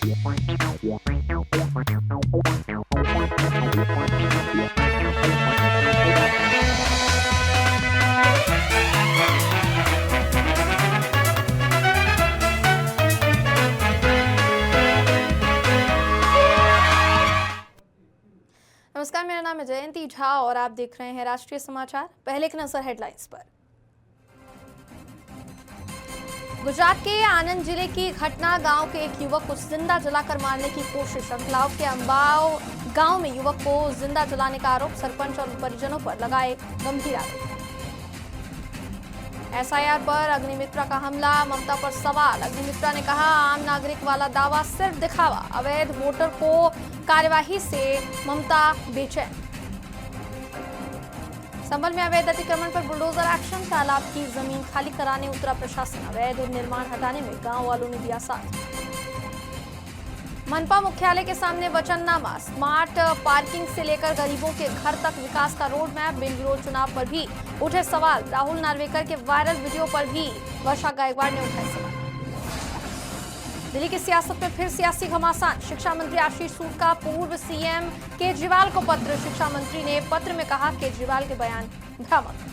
नमस्कार, मेरा नाम है जयंती झा और आप देख रहे हैं राष्ट्रीय समाचार। पहले एक नजर हेडलाइंस पर। गुजरात के आनंद जिले की घटना, गांव के एक युवक को जिंदा जलाकर मारने की कोशिश। अंकलाव के अंबाव गांव में युवक को जिंदा जलाने का आरोप, सरपंच और परिजनों पर लगाए गंभीर आरोप। एसआईआर पर अग्निमित्रा का हमला, ममता पर सवाल। अग्निमित्रा ने कहा, आम नागरिक वाला दावा सिर्फ दिखावा, अवैध वोटर को कार्यवाही से ममता बेचैन। संभल में अवैध अतिक्रमण पर बुलडोजर एक्शन, तालाब की जमीन खाली कराने उतरा प्रशासन, अवैध निर्माण हटाने में गांव वालों ने दिया साथ। मनपा मुख्यालय के सामने वचननामा, स्मार्ट पार्किंग से लेकर गरीबों के घर तक विकास का रोड मैप। बिल विरोध चुनाव पर भी उठे सवाल, राहुल नार्वेकर के वायरल वीडियो पर भी वर्षा गायकवाड़ ने उठाए सवाल। दिल्ली की सियासत में फिर सियासी घमासान, शिक्षा मंत्री आशीष सूद का पूर्व सीएम केजरीवाल को पत्र। शिक्षा मंत्री ने पत्र में कहा, केजरीवाल के बयान भ्रामक।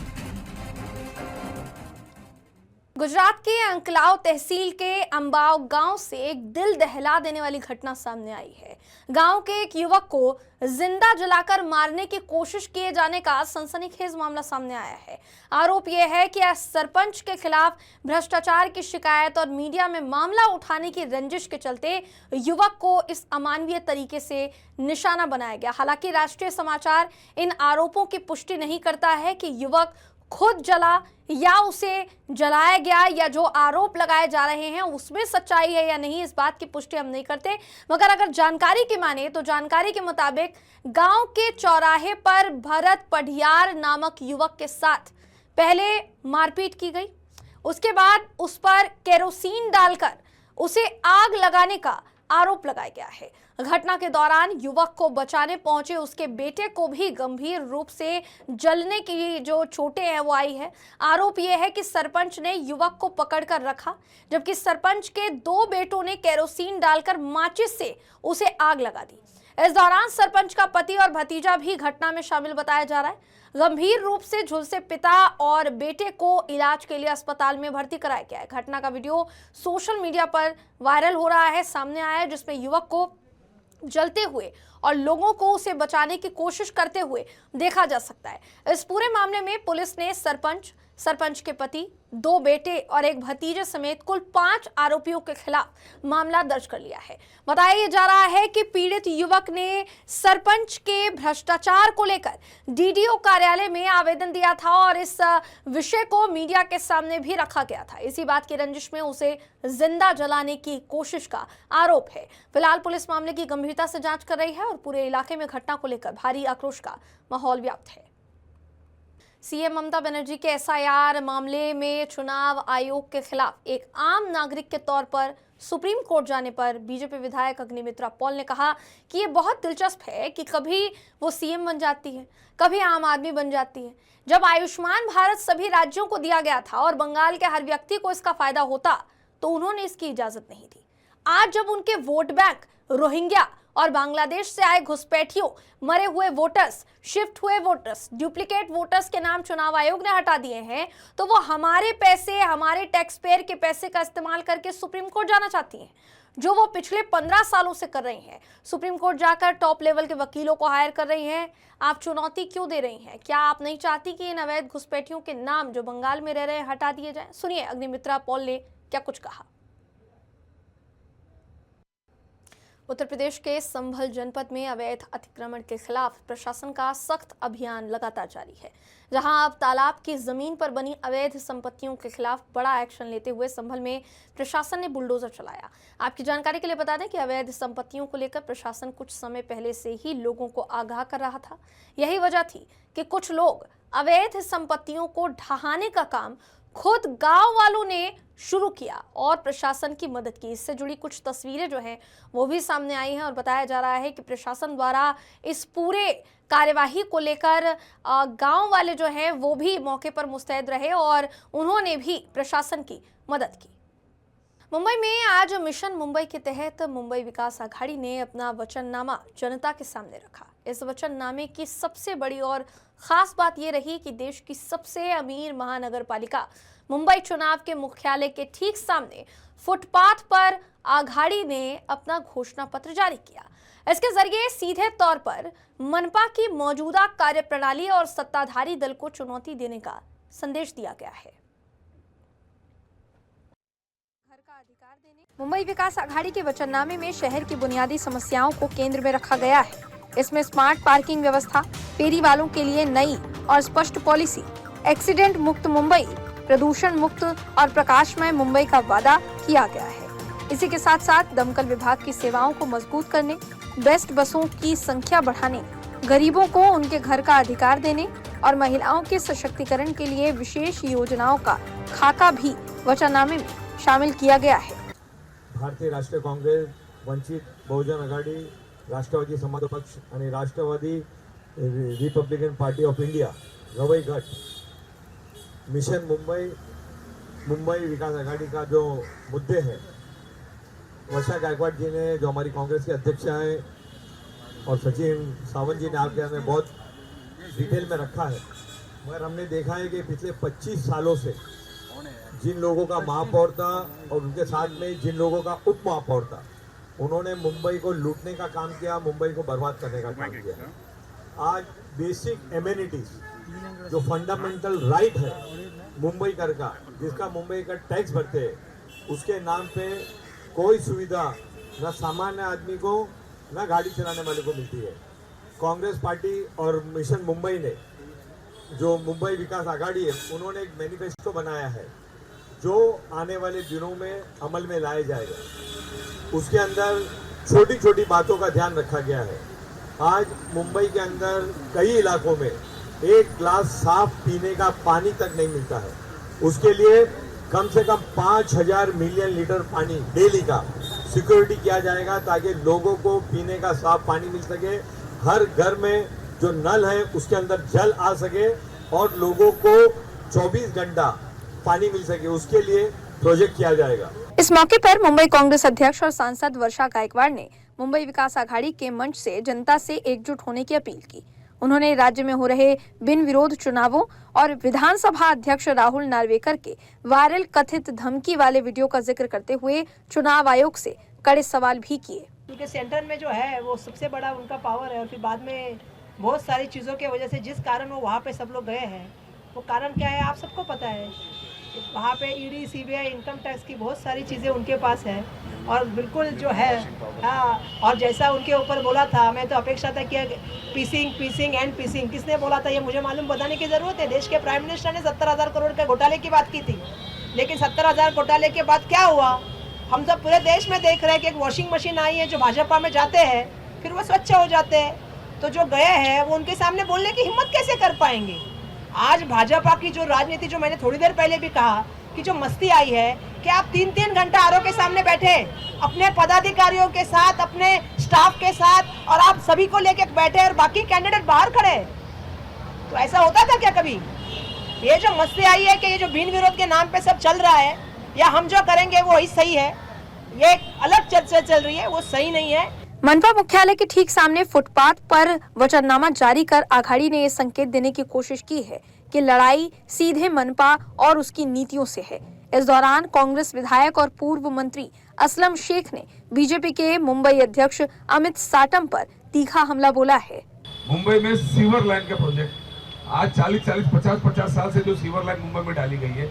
गुजरात के अंकलाव तहसील के अंबाव गांव से एक दिल दहला देने वाली घटना सामने आई है। गांव के एक युवक को जिंदा जलाकर मारने की कोशिश किए जाने का सनसनीखेज मामला सामने आया है। आरोप यह है कि सरपंच के खिलाफ भ्रष्टाचार की शिकायत और मीडिया में मामला उठाने की रंजिश के चलते युवक को इस अमानवीय तरीके से निशाना बनाया गया। हालांकि राष्ट्रीय समाचार इन आरोपों की पुष्टि नहीं करता है कि युवक खुद जला या उसे जलाया गया, या जो आरोप लगाए जा रहे हैं उसमें सच्चाई है या नहीं, इस बात की पुष्टि हम नहीं करते। मगर अगर जानकारी की माने तो जानकारी के मुताबिक गांव के चौराहे पर भरत पढ़ियार नामक युवक के साथ पहले मारपीट की गई, उसके बाद उस पर केरोसिन डालकर उसे आग लगाने का आरोप लगाया गया है। घटना के दौरान युवक को बचाने पहुंचे उसके बेटे को भी गंभीर रूप से जलने की जो चोटें हैं वो आई है। आरोप यह है कि सरपंच ने युवक को पकड़कर रखा, जबकि सरपंच के दो बेटों ने केरोसिन डालकर माचिस से उसे आग लगा दी। इस दौरान सरपंच का पति और भतीजा भी घटना में शामिल बताया जा रहा है। गंभीर रूप से झुलसे पिता और बेटे को इलाज के लिए अस्पताल में भर्ती कराया गया है। घटना का वीडियो सोशल मीडिया पर वायरल हो रहा है, सामने आया है, जिसमें युवक को जलते हुए और लोगों को उसे बचाने की कोशिश करते हुए देखा जा सकता है। इस पूरे मामले में पुलिस ने सरपंच के पति, दो बेटे और एक भतीजे समेत कुल 5 आरोपियों के खिलाफ मामला दर्ज कर लिया है। बताया जा रहा है कि पीड़ित युवक ने सरपंच के भ्रष्टाचार को लेकर डीडीओ कार्यालय में आवेदन दिया था और इस विषय को मीडिया के सामने भी रखा गया था। इसी बात की रंजिश में उसे जिंदा जलाने की कोशिश का आरोप है। फिलहाल पुलिस मामले की गंभीरता से जांच कर रही है और पूरे इलाके में घटना को लेकर भारी आक्रोश का माहौल व्याप्त है। सीएम ममता बनर्जी के एसआईआर मामले में चुनाव आयोग के खिलाफ एक आम नागरिक के तौर पर सुप्रीम कोर्ट जाने पर बीजेपी विधायक अग्निमित्रा पॉल ने कहा कि ये बहुत दिलचस्प है कि कभी वो सीएम बन जाती है, कभी आम आदमी बन जाती है। जब आयुष्मान भारत सभी राज्यों को दिया गया था और बंगाल के हर व्यक्ति को इसका फायदा होता, तो उन्होंने इसकी इजाजत नहीं दी। आज जब उनके वोट बैंक रोहिंग्या और बांग्लादेश से आए घुसपैठियों, मरे हुए वोटर्स, शिफ्ट हुए वोटर्स, डुप्लीकेट वोटर्स के नाम चुनाव आयोग ने हटा दिए हैं, तो वो हमारे पैसे, हमारे टैक्स पेयर के पैसे का इस्तेमाल करके सुप्रीम कोर्ट जाना चाहती हैं, जो वो पिछले 15 सालों से कर रही हैं। सुप्रीम कोर्ट जाकर टॉप लेवल के वकीलों को हायर कर रही हैं। आप चुनौती क्यों दे रही हैं? क्या आप नहीं चाहती कि इन अवैध घुसपैठियों के नाम जो बंगाल में रह रहे हैं हटा दिए जाएं? सुनिए अग्निमित्रा पॉल ने क्या कुछ कहा। उत्तर प्रदेश के संभल जनपद में अवैध अतिक्रमण के खिलाफ प्रशासन का सख्त अभियान लगातार जारी है, जहां अब तालाब की जमीन पर बनी अवैध संपत्तियों के खिलाफ बड़ा एक्शन लेते हुए संभल में प्रशासन ने बुलडोजर चलाया। आपकी जानकारी के लिए बता दें कि अवैध संपत्तियों को लेकर प्रशासन कुछ समय पहले से ही लोगों को आगाह कर रहा था। यही वजह थी कि कुछ लोग अवैध संपत्तियों को ढहाने का काम खुद गांव वालों ने शुरू किया और प्रशासन की मदद की। इससे जुड़ी कुछ तस्वीरें जो हैं वो भी सामने आई हैं और बताया जा रहा है कि प्रशासन द्वारा इस पूरे कार्यवाही को लेकर गांव वाले जो हैं वो भी मौके पर मुस्तैद रहे और उन्होंने भी प्रशासन की मदद की। मुंबई में आज मिशन मुंबई के तहत मुंबई विकास आघाड़ी ने अपना वचननामा जनता के सामने रखा। इस वचननामे की सबसे बड़ी और खास बात यह रही कि देश की सबसे अमीर महानगर पालिका मुंबई चुनाव के मुख्यालय के ठीक सामने फुटपाथ पर आघाड़ी ने अपना घोषणा पत्र जारी किया। इसके जरिए सीधे तौर पर मनपा की मौजूदा कार्यप्रणाली और सत्ताधारी दल को चुनौती देने का संदेश दिया गया है। मुंबई विकास आघाड़ी के वचननामे में शहर की बुनियादी समस्याओं को केंद्र में रखा गया है। इसमें स्मार्ट पार्किंग व्यवस्था, फेरी वालों के लिए नई और स्पष्ट पॉलिसी, एक्सीडेंट मुक्त मुंबई, प्रदूषण मुक्त और प्रकाशमय मुंबई का वादा किया गया है। इसी के साथ साथ दमकल विभाग की सेवाओं को मजबूत करने, बेस्ट बसों की संख्या बढ़ाने, गरीबों को उनके घर का अधिकार देने और महिलाओं के सशक्तिकरण के लिए विशेष योजनाओं का खाका भी वचननामे में शामिल किया गया है। भारतीय राष्ट्रीय काँग्रेस, वंचित बहुजन आघाडी, राष्ट्रवादी समाज पक्ष आणि Rashtrawadi Republican Party of India Gavai गट मिशन मुंबई विकास आघाड़ी का जो मुद्दे हैं, वर्षा गायकवाड़ जी ने, जो हमारी कांग्रेस के अध्यक्ष हैं, और सचिन सावंत जी ने आपके यहाँ में बहुत डिटेल में रखा है। मगर हमने देखा है कि पिछले 25 सालों से जिन लोगों का महापौर था और उनके साथ में जिन लोगों का उप महापौर था, उन्होंने मुंबई को लूटने का काम किया, मुंबई को बर्बाद करने का काम किया। आज बेसिक एमिनिटीज, जो फंडामेंटल राइट है मुंबई कर का, जिसका मुंबई का टैक्स भरते हैं, उसके नाम पे कोई सुविधा न सामान्य आदमी को न गाड़ी चलाने वाले को मिलती है। कांग्रेस पार्टी और मिशन मुंबई ने, जो मुंबई विकास आघाड़ी है, उन्होंने एक मैनिफेस्टो बनाया है जो आने वाले दिनों में अमल में लाया जाएगा। उसके अंदर छोटी छोटी बातों का ध्यान रखा गया है। आज मुंबई के अंदर कई इलाकों में एक ग्लास साफ पीने का पानी तक नहीं मिलता है। उसके लिए कम से कम 5000 मिलियन लीटर पानी डेली का सिक्योरिटी किया जाएगा, ताकि लोगों को पीने का साफ पानी मिल सके। हर घर में जो नल है उसके अंदर जल आ सके और लोगों को 24 घंटा पानी मिल सके, उसके लिए प्रोजेक्ट किया जाएगा। इस मौके पर मुंबई कांग्रेस अध्यक्ष और सांसद वर्षा गायकवाड़ ने मुंबई विकास आघाड़ी के मंच से जनता से एकजुट होने की अपील की। उन्होंने राज्य में हो रहे बिन विरोध चुनावों और विधानसभा अध्यक्ष राहुल नार्वेकर के वायरल कथित धमकी वाले वीडियो का जिक्र करते हुए चुनाव आयोग से कड़े सवाल भी किए। क्योंकि सेंटर में जो है वो सबसे बड़ा उनका पावर है, और फिर बाद में बहुत सारी चीज़ों की वजह से जिस कारण वो वहाँ पे सब लोग गए हैं, वो कारण क्या है आप सबको पता है। वहाँ पे ईडी, सीबीआई, इनकम टैक्स की बहुत सारी चीज़ें उनके पास है, और बिल्कुल जो है और जैसा उनके ऊपर बोला था, मैं तो अपेक्षा था कि पीसिंग एंड पीसिंग, किसने बोला था ये मुझे मालूम बताने की ज़रूरत है। देश के प्राइम मिनिस्टर ने 70,000 करोड़ के घोटाले की बात की थी, लेकिन 70,000 घोटाले के बाद क्या हुआ, हम सब पूरे देश में देख रहे हैं कि एक वॉशिंग मशीन आई है, जो भाजपा में जाते हैं फिर वो स्वच्छ हो जाते हैं। तो जो गए हैं वो उनके सामने बोलने की हिम्मत कैसे कर पाएंगे। आज भाजपा की जो राजनीति, जो मैंने थोड़ी देर पहले भी कहा कि जो मस्ती आई है कि आप 3-3 घंटा आरओ के सामने बैठे अपने पदाधिकारियों के साथ, अपने स्टाफ के साथ, और आप सभी को लेके बैठे और बाकी कैंडिडेट बाहर खड़े। तो ऐसा होता था क्या कभी? ये जो मस्ती आई है कि ये जो बिन विरोध के नाम पे सब चल रहा है, या हम जो करेंगे वो ही सही है, ये एक अलग चर्चा चल रही है, वो सही नहीं है। मनपा मुख्यालय के ठीक सामने फुटपाथ पर वचननामा जारी कर आघाड़ी ने ये संकेत देने की कोशिश की है कि लड़ाई सीधे मनपा और उसकी नीतियों से है। इस दौरान कांग्रेस विधायक और पूर्व मंत्री असलम शेख ने बीजेपी के मुंबई अध्यक्ष अमित साटम पर तीखा हमला बोला है। मुंबई में सीवर लाइन का प्रोजेक्ट आज 50 साल से जो सीवर लाइन मुंबई में डाली गई है,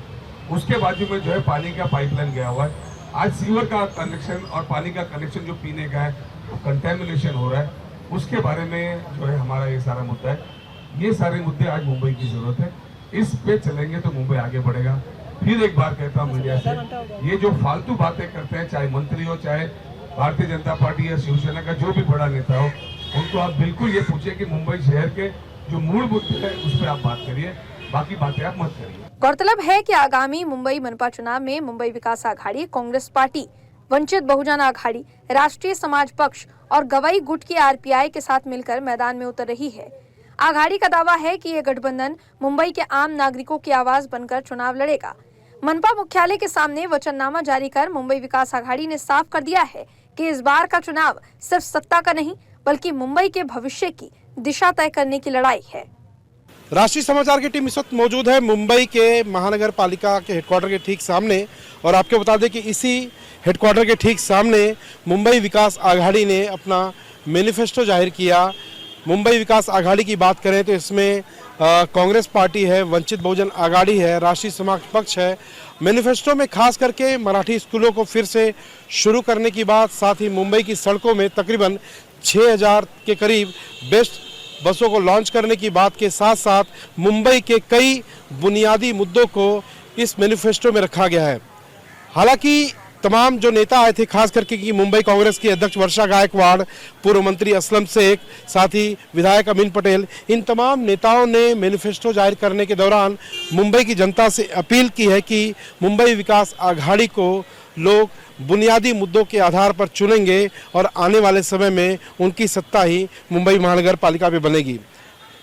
उसके बाजू में जो है पानी का पाइपलाइन गया हुआ है। आज सीवर का कनेक्शन और पानी का कनेक्शन जो पीने का है, कंटेमिनेशन हो रहा है, उसके बारे में जो है हमारा ये सारा मुद्दा है। ये सारे मुद्दे आज मुंबई की जरूरत है, इस पे चलेंगे तो मुंबई आगे बढ़ेगा। फिर एक बार कहता हूँ मीडिया से, ये जो फालतू बातें करते हैं, चाहे मंत्री हो, चाहे भारतीय जनता पार्टी या शिवसेना का जो भी बड़ा नेता हो, उनको आप बिल्कुल ये पूछे कि मुंबई शहर के जो मूल मुद्दे है उस पर आप बात करिए, बाकी बातें आप मत करिए। गौरतलब है कि आगामी मुंबई मनपा चुनाव में मुंबई विकास आघाड़ी, कांग्रेस पार्टी, वंचित बहुजन आघाड़ी, राष्ट्रीय समाज पक्ष और गवई गुट की आरपीआई के साथ मिलकर मैदान में उतर रही है। आघाड़ी का दावा है कि ये गठबंधन मुंबई के आम नागरिकों की आवाज बनकर चुनाव लड़ेगा। मनपा मुख्यालय के सामने वचननामा जारी कर मुंबई विकास आघाड़ी ने साफ कर दिया है कि इस बार का चुनाव सिर्फ सत्ता का नहीं बल्कि मुंबई के भविष्य की दिशा तय करने की लड़ाई है। राष्ट्रीय समाचार की टीम इस वक्त मौजूद है मुंबई के महानगर पालिका के हेडक्वार्टर के ठीक सामने, और आपको बता दें कि इसी हेडक्वार्टर के ठीक सामने मुंबई विकास आघाड़ी ने अपना मैनिफेस्टो जाहिर किया। मुंबई विकास आघाड़ी की बात करें तो इसमें कांग्रेस पार्टी है, वंचित बहुजन आघाड़ी है, राष्ट्रीय समाज पक्ष है। मैनिफेस्टो में खास करके मराठी स्कूलों को फिर से शुरू करने की बात, साथ ही मुंबई की सड़कों में तकरीबन 6000 के करीब बेस्ट बसों को लॉन्च करने की बात के साथ साथ मुंबई के कई बुनियादी मुद्दों को इस मैनिफेस्टो में रखा गया है। हालांकि तमाम जो नेता आए थे, खास करके कि मुंबई कांग्रेस की अध्यक्ष वर्षा गायकवाड़, पूर्व मंत्री असलम शेख, साथ ही विधायक अमीन पटेल, इन तमाम नेताओं ने मैनिफेस्टो जाहिर करने के दौरान मुंबई की जनता से अपील की है कि मुंबई विकास आघाड़ी को लोग बुनियादी मुद्दों के आधार पर चुनेंगे और आने वाले समय में उनकी सत्ता ही मुंबई महानगर पालिका पे बनेगी।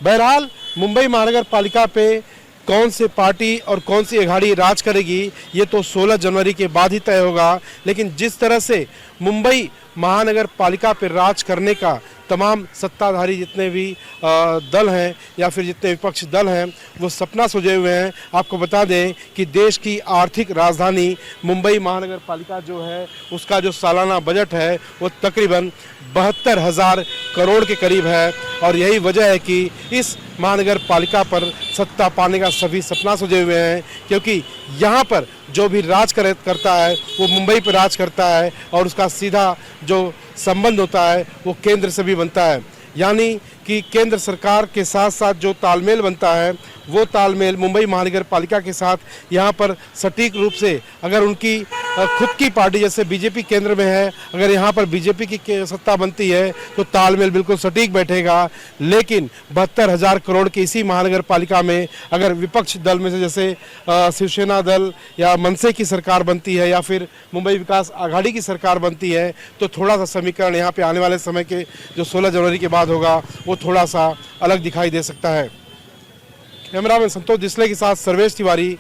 बहरहाल मुंबई महानगर पालिका पे कौन सी पार्टी और कौन सी आघाड़ी राज करेगी ये तो 16 जनवरी के बाद ही तय होगा, लेकिन जिस तरह से मुंबई महानगर पालिका पर राज करने का तमाम सत्ताधारी जितने भी दल हैं या फिर जितने विपक्ष दल हैं वो सपना सोचे हुए हैं। आपको बता दें कि देश की आर्थिक राजधानी मुंबई महानगर पालिका जो है उसका जो सालाना बजट है वो तकरीबन 72,000 करोड़ के करीब है, और यही वजह है कि इस महानगर पालिका पर सत्ता पाने का सभी सपना सोचे हुए हैं, क्योंकि यहाँ पर जो भी राज करता है वो मुंबई पर राज करता है और उसका सीधा जो संबंध होता है वो केंद्र से भी बनता है। यानी कि केंद्र सरकार के साथ साथ जो तालमेल बनता है वो तालमेल मुंबई महानगर पालिका के साथ यहाँ पर सटीक रूप से, अगर उनकी खुद की पार्टी जैसे बीजेपी केंद्र में है, अगर यहाँ पर बीजेपी की सत्ता बनती है तो तालमेल बिल्कुल सटीक बैठेगा। लेकिन 72,000 करोड़ की इसी महानगर पालिका में अगर विपक्ष दल में से जैसे शिवसेना दल या मनसे की सरकार बनती है या फिर मुंबई विकास आघाड़ी की सरकार बनती है तो थोड़ा सा समीकरण यहाँ पे आने वाले समय के जो 16 जनवरी के बाद होगा वो थोड़ा सा अलग दिखाई दे सकता है। कैमरामैन संतोष डिसले के साथ सर्वेश तिवारी,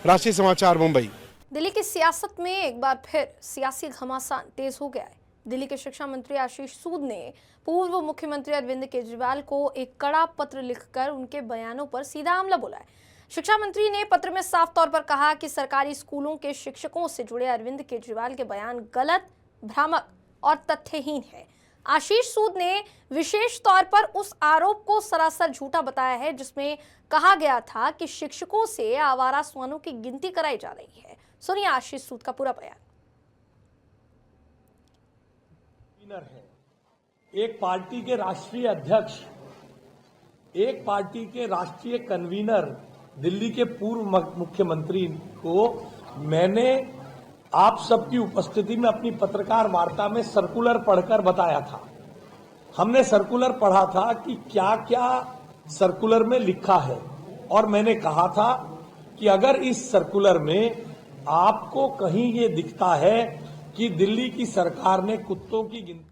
राष्ट्रीय समाचार, मुंबई। दिल्ली की सियासत में एक बार फिर सियासी घमासान तेज हो गया है। दिल्ली के शिक्षा मंत्री आशीष सूद ने पूर्व मुख्यमंत्री अरविंद केजरीवाल को एक कड़ा पत्र लिखकर उनके बयानों पर सीधा हमला बोला है। शिक्षा मंत्री ने पत्र में साफ तौर पर कहा कि सरकारी स्कूलों के शिक्षकों से जुड़े अरविंद केजरीवाल के बयान गलत, भ्रामक और तथ्यहीन है। आशीष सूद ने विशेष तौर पर उस आरोप को सरासर झूठा बताया है जिसमें कहा गया था कि शिक्षकों से आवारा श्वानों की गिनती कराई जा रही है। सुनिए आशीष सूद का पूरा बयान। एक पार्टी के राष्ट्रीय अध्यक्ष, एक पार्टी के राष्ट्रीय कन्वीनर, दिल्ली के पूर्व मुख्यमंत्री को मैंने आप सबकी उपस्थिति में अपनी पत्रकार वार्ता में सर्कुलर पढ़कर बताया था। हमने सर्कुलर पढ़ा था कि क्या क्या सर्कुलर में लिखा है, और मैंने कहा था कि अगर इस सर्कुलर में आपको कहीं ये दिखता है कि दिल्ली की सरकार ने कुत्तों की गिनती।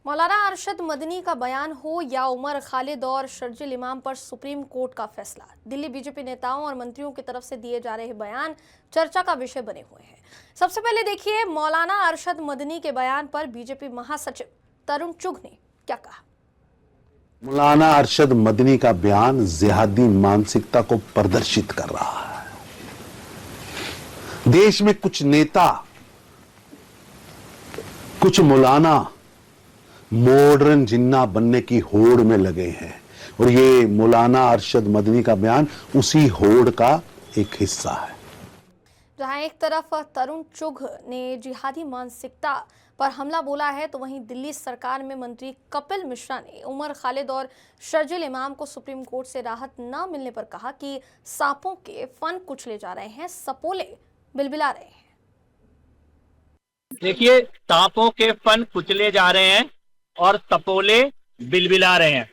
मौलाना अरशद मदनी का बयान हो या उमर खालिद और शर्जिल इमाम पर सुप्रीम कोर्ट का फैसला, दिल्ली बीजेपी नेताओं और मंत्रियों की तरफ से दिए जा रहे बयान चर्चा का विषय बने हुए हैं। सबसे पहले देखिए मौलाना अरशद मदनी के बयान पर बीजेपी महासचिव तरुण चुघ ने क्या कहा। मौलाना अरशद मदनी का बयान जिहादी मानसिकता को प्रदर्शित कर रहा है। देश में कुछ नेता, कुछ मौलाना मॉडर्न जिन्ना बनने की होड़ में लगे हैं, और ये मौलाना अरशद मदनी का बयान उसी होड़ का एक हिस्सा है। जहां एक तरफ तरुण चुघ ने जिहादी मानसिकता पर हमला बोला है तो वहीं दिल्ली सरकार में मंत्री कपिल मिश्रा ने उमर खालिद और शर्जिल इमाम को सुप्रीम कोर्ट से राहत न मिलने पर कहा कि सांपों के फन कुचले जा रहे हैं, सपोले बिलबिला रहे हैं। देखिए, सांपों के फन कुचले जा रहे हैं और सपोले बिलबिला रहे हैं।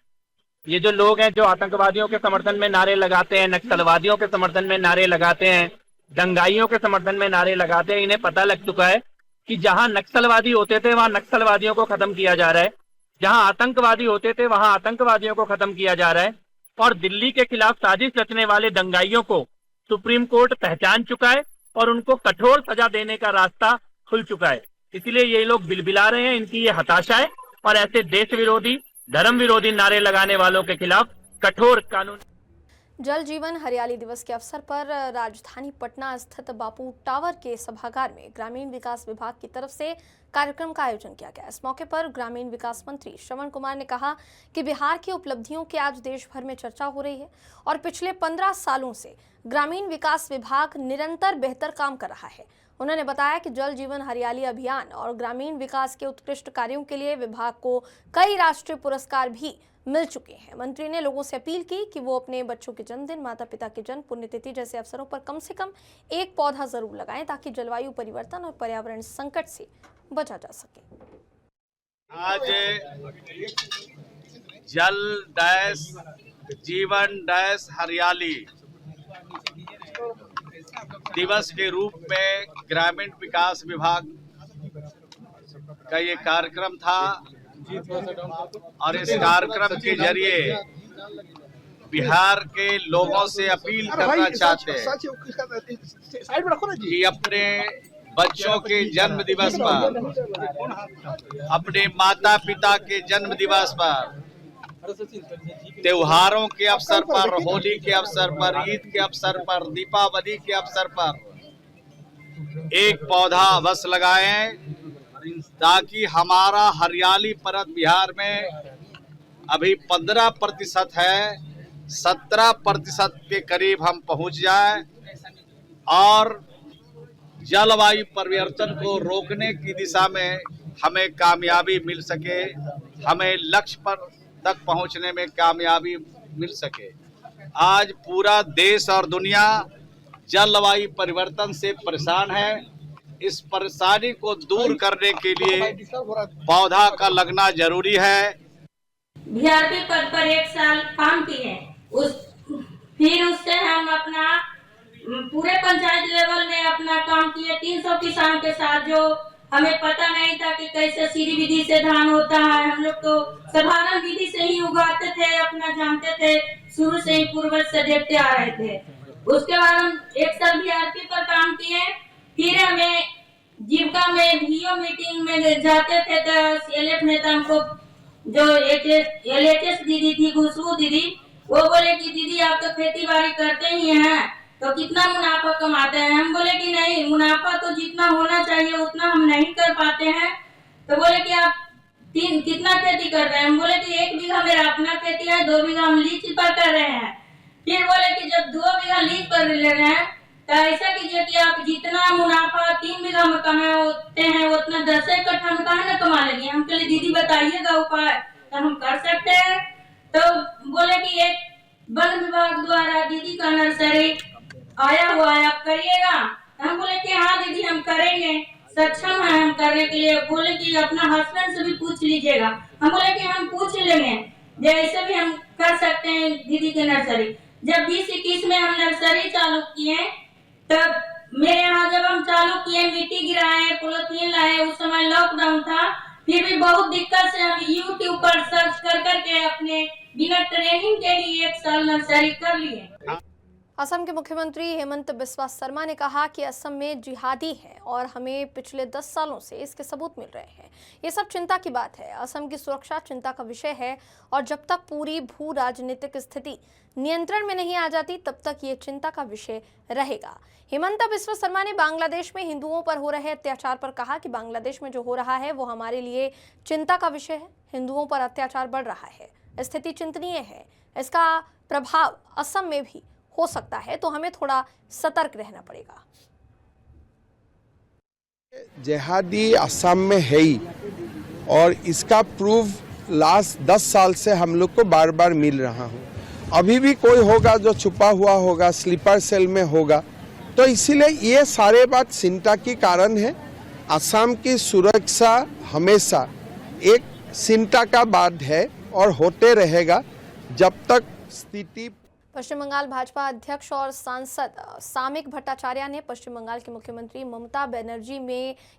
ये जो लोग हैं जो आतंकवादियों के समर्थन में नारे लगाते हैं, नक्सलवादियों के समर्थन में नारे लगाते हैं, दंगाइयों के समर्थन में नारे लगाते हैं, इन्हें पता लग चुका है कि जहां नक्सलवादी होते थे वहां नक्सलवादियों को खत्म किया जा रहा है, जहां आतंकवादी होते थे वहां आतंकवादियों को खत्म किया जा रहा है, और दिल्ली के खिलाफ साजिश रचने वाले दंगाइयों को सुप्रीम कोर्ट पहचान चुका है और उनको कठोर सजा देने का रास्ता खुल चुका है। इसीलिए ये लोग बिलबिला रहे हैं, इनकी ये हताशा है और ऐसे देश विरोधी, धर्म विरोधी नारे लगाने वालों के खिलाफ कठोर कानून। जल जीवन हरियाली दिवस के अवसर पर राजधानी पटना स्थित बापू टावर के सभागार में ग्रामीण विकास विभाग की तरफ से कार्यक्रम का आयोजन किया गया। इस मौके पर ग्रामीण विकास मंत्री श्रवण कुमार ने कहा कि बिहार की उपलब्धियों की आज देश भर में चर्चा हो रही है और पिछले 15 सालों से ग्रामीण विकास विभाग निरंतर बेहतर काम कर रहा है। उन्होंने बताया कि जल जीवन हरियाली अभियान और ग्रामीण विकास के उत्कृष्ट कार्यों के लिए विभाग को कई राष्ट्रीय पुरस्कार भी मिल चुके हैं। मंत्री ने लोगों से अपील की कि वो अपने बच्चों के जन्मदिन, माता पिता के जन्म, पुण्यतिथि जैसे अवसरों पर कम से कम एक पौधा जरूर लगाएं ताकि जलवायु परिवर्तन और पर्यावरण संकट से बचा जा सके। आज जल डैश जीवन डैश हरियाली दिवस के रूप में ग्रामीण विकास विभाग का ये कार्यक्रम था और इस कार्यक्रम के जरिए बिहार के लोगों से अपील करना चाहते हैं कि अपने बच्चों के जन्म दिवस पर, अपने माता पिता के जन्म दिवस पर, त्योहारों के अवसर पर, होली के अवसर पर, ईद के अवसर पर, दीपावली के अवसर पर एक पौधा अवश्य लगाएं ताकि हमारा हरियाली परत बिहार में अभी 15% है, 17% के करीब हम पहुंच जाए और जलवायु परिवर्तन को रोकने की दिशा में हमें कामयाबी मिल सके, हमें लक्ष्य पर तक पहुंचने में कामयाबी मिल सके। आज पूरा देश और दुनिया जलवायु परिवर्तन से परेशान है। इस परेशानी को दूर करने के लिए पौधा का लगना जरूरी है। बीआरपी पद पर 1 साल काम किए, फिर उससे हम अपना पूरे पंचायत लेवल में अपना काम किए 300 किसान के साथ, जो हमें पता नहीं था कि कैसे सीधी विधि से धान होता है। हम लोग तो साधारण विधि से ही उगाते थे, अपना जानते थे, शुरू से ही पूर्वज से देखते आ रहे थे। उसके बाद हम 1 साल बीआरपी पर काम किए। फिर हमें जीविका में वीओ मीटिंग में जाते थे तो एलएफ नेता हमको, जो एलएचएस दीदी थी, खुशबू दीदी, वो बोले कि दीदी आप तो खेती बाड़ी करते ही हैं तो कितना मुनाफा कमाते हैं। हम बोले कि नहीं, मुनाफा तो जितना होना चाहिए उतना हम नहीं कर पाते हैं। तो बोले कि आप कितना खेती कर रहे हैं। हम बोले कि 1 बीघा मेरा अपना खेती है, 2 बीघा हम लीज पर कर रहे हैं। फिर बोले कि जब 2 बीघा लीज पर ले रहे हैं तो ऐसा कीजिए कि आप जितना मुनाफा 3 बीघा में कमाते हैं उतना 10 कट्ठा में कहाँ न कमा लेंगे। हम कहे दीदी बताइएगा उपाय, तो हम कर सकते हैं। तो बोले कि एक वन विभाग द्वारा दीदी का नर्सरी आया हुआ है, आप करिएगा। हम बोले कि हाँ दीदी हम करेंगे, सक्षम है हम करने के लिए। बोले कि अपना हस्बैंड से भी पूछ लीजिएगा। हम बोले कि हम पूछ लेंगे, जैसे भी हम कर सकते हैं दीदी की नर्सरी। जब 2021 में हम नर्सरी चालू किए तब मेरे यहाँ जब हम चालू किए, मिट्टी गिराए, पॉलीथीन लाए, उस समय लॉकडाउन था, फिर भी बहुत दिक्कत से हम यूट्यूब पर सर्च कर करके अपने बिना ट्रेनिंग के ही 1 साल नर्सरी कर लिए। असम के मुख्यमंत्री हेमंत बिस्वा शर्मा ने कहा कि असम में जिहादी हैं और हमें पिछले 10 सालों से इसके सबूत मिल रहे हैं। ये सब चिंता की बात है। असम की सुरक्षा चिंता का विषय है और जब तक पूरी भू राजनीतिक स्थिति नियंत्रण में नहीं आ जाती तब तक ये चिंता का विषय रहेगा। हेमंत बिस्वा शर्मा ने बांग्लादेश में हिंदुओं पर हो रहे अत्याचार पर कहा कि बांग्लादेश में जो हो रहा है वो हमारे लिए चिंता का विषय है। हिंदुओं पर अत्याचार बढ़ रहा है, स्थिति चिंतनीय है, इसका प्रभाव असम में भी हो सकता है, तो हमें थोड़ा सतर्क रहना पड़ेगा। जिहादी असम में है ही और इसका प्रूफ लास्ट 10 साल से हम लोग को बार बार मिल रहा हूँ। अभी भी कोई होगा जो छुपा हुआ होगा, स्लीपर सेल में होगा, तो इसीलिए ये सारे बात चिंता की कारण है। असम की सुरक्षा हमेशा एक चिंता का बात है और होते रहेगा जब तक स्थिति। पश्चिम बंगाल भाजपा अध्यक्ष और सांसद सामिक भट्टाचार्य ने पश्चिम बंगाल की मुख्यमंत्री ममता बनर्जी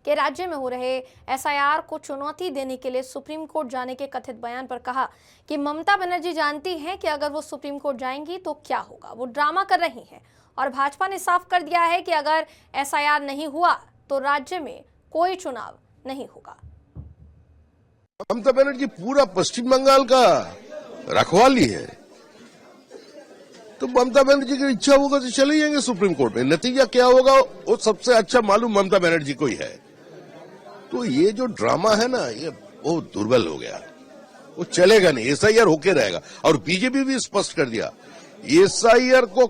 के राज्य में हो रहे एसआईआर को चुनौती देने के लिए सुप्रीम कोर्ट जाने के कथित बयान पर कहा कि ममता बनर्जी जानती हैं कि अगर वो सुप्रीम कोर्ट जाएंगी तो क्या होगा। वो ड्रामा कर रही हैं और भाजपा ने साफ कर दिया है कि अगर एसआईआर नहीं हुआ तो राज्य में कोई चुनाव नहीं होगा। ममता बनर्जी पूरा पश्चिम बंगाल का रखवाली है, तो ममता बनर्जी की इच्छा होगा तो चले जाएंगे सुप्रीम कोर्ट में। नतीजा क्या होगा वो सबसे अच्छा मालूम ममता बनर्जी को ही है। तो ये जो ड्रामा है ना, ये बहुत दुर्बल हो गया, वो चलेगा नहीं, एसआईआर होके रहेगा। और बीजेपी भी स्पष्ट कर दिया, एसआईआर को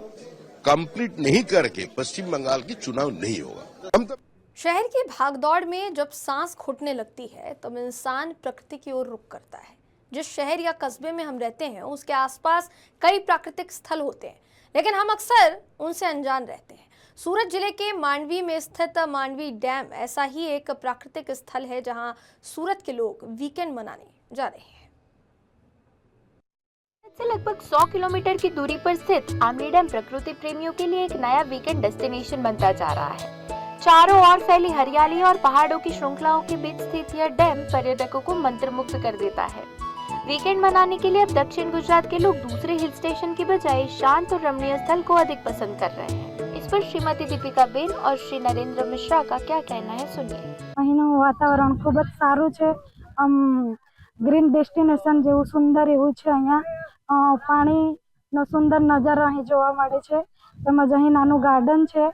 कंप्लीट नहीं करके पश्चिम बंगाल की चुनाव नहीं होगा। शहर की भागदौड़ में जब सांस घुटने लगती है तब इंसान प्रकृति की ओर रुख करता है। जिस शहर या कस्बे में हम रहते हैं उसके आसपास कई प्राकृतिक स्थल होते हैं, लेकिन हम अक्सर उनसे अनजान रहते हैं। सूरत जिले के मांडवी में स्थित मांडवी डैम ऐसा ही एक प्राकृतिक स्थल है जहां सूरत के लोग वीकेंड मनाने जा रहे हैं। से लगभग 100 किलोमीटर की दूरी पर स्थित आमली डैम प्रकृति प्रेमियों के लिए एक नया वीकेंड डेस्टिनेशन बनता जा रहा है। चारों ओर फैली हरियाली और पहाड़ों की श्रृंखलाओं के बीच स्थित यह डैम पर्यटकों को मंत्रमुग्ध कर देता है। वीकेंड मनाने के लिए अब दक्षिण गुजरात के लोग दूसरे हिल स्टेशन की बजाय शांत और रमणीय स्थल को अधिक पसंद कर रहे हैं। इस पर श्रीमती दीपिका बेन और श्री नरेंद्र मिश्रा का क्या कहना है, सुनिए। અહીંનું વાતાવરણ ખૂબ જ સારું છે, ગ્રીન ડેસ્ટિનેશન જેવું સુંદર એવું છે। અહીંયા પાણીનો સુંદર નજારો અહીં જોવા મળે છે, તેમજ અહીં નાનું ગાર્ડન છે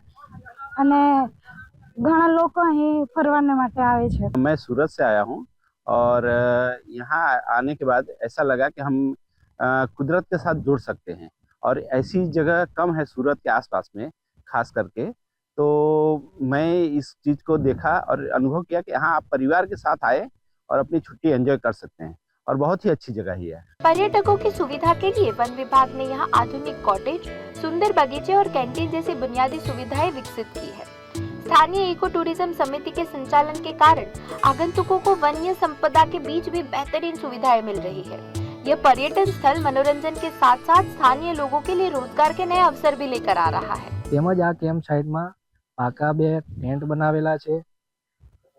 અને ઘણા લોકો અહીં ફરવાને માટે આવે છે। मैं सूरत से आया हूँ और यहाँ आने के बाद ऐसा लगा कि हम कुदरत के साथ जुड़ सकते हैं और ऐसी जगह कम है सूरत के आसपास में खास करके। तो मैं इस चीज़ को देखा और अनुभव किया कि यहाँ आप परिवार के साथ आए और अपनी छुट्टी एंजॉय कर सकते हैं और बहुत ही अच्छी जगह ही है। पर्यटकों की सुविधा के लिए वन विभाग ने यहाँ आधुनिक कॉटेज, सुंदर बगीचे और कैंटीन जैसी बुनियादी सुविधाएं विकसित की है। स्थानीय इको टूरिज्म समिति के संचालन के कारण आगंतुकों को वन्य संपदा के बीच भी बेहतरीन सुविधाएं मिल रही है। यह पर्यटन स्थल मनोरंजन के साथ साथ स्थानीय लोगों के लिए रोजगार के नए अवसर भी लेकर आ रहा है। તેમજ આ કેમ્પ સાઇટમાં પાકા બે ટેન્ટ બનાવેલા છે,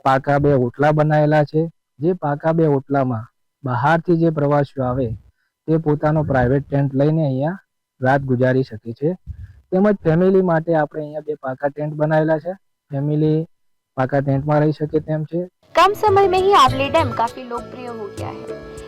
પાકા બે ઓટલા બનાવેલા છે। જે પાકા બે ઓટલામાં બહારથી જે પ્રવાસીઓ આવે તે પોતાનો પ્રાઇવેટ ટેન્ટ લઈને અહીંયા રાત ગુજારી શકે છે। તેમજ ફેમિલી માટે આપણે અહીંયા બે પાકા ટેન્ટ બનાવેલા છે, ફેમિલી પાકા ટેન્ટમાં રહી શકે તેમ છે। कम समय में ही आवली डैम काफी लोकप्रिय हो गया है।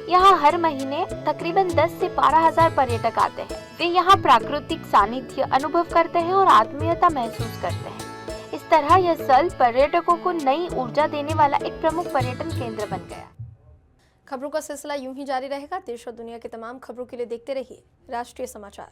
यहाँ हर महीने तकरीबन 10 से 12,000 पर्यटक आते हैं। वे यहाँ प्राकृतिक सानिध्य अनुभव करते हैं और आत्मीयता महसूस करते हैं। इस तरह यह स्थल पर्यटकों को नई ऊर्जा देने वाला एक प्रमुख पर्यटन केंद्र बन गया। खबरों का सिलसिला यूं ही जारी रहेगा। देश और दुनिया की तमाम खबरों के लिए देखते रहिए राष्ट्रीय समाचार।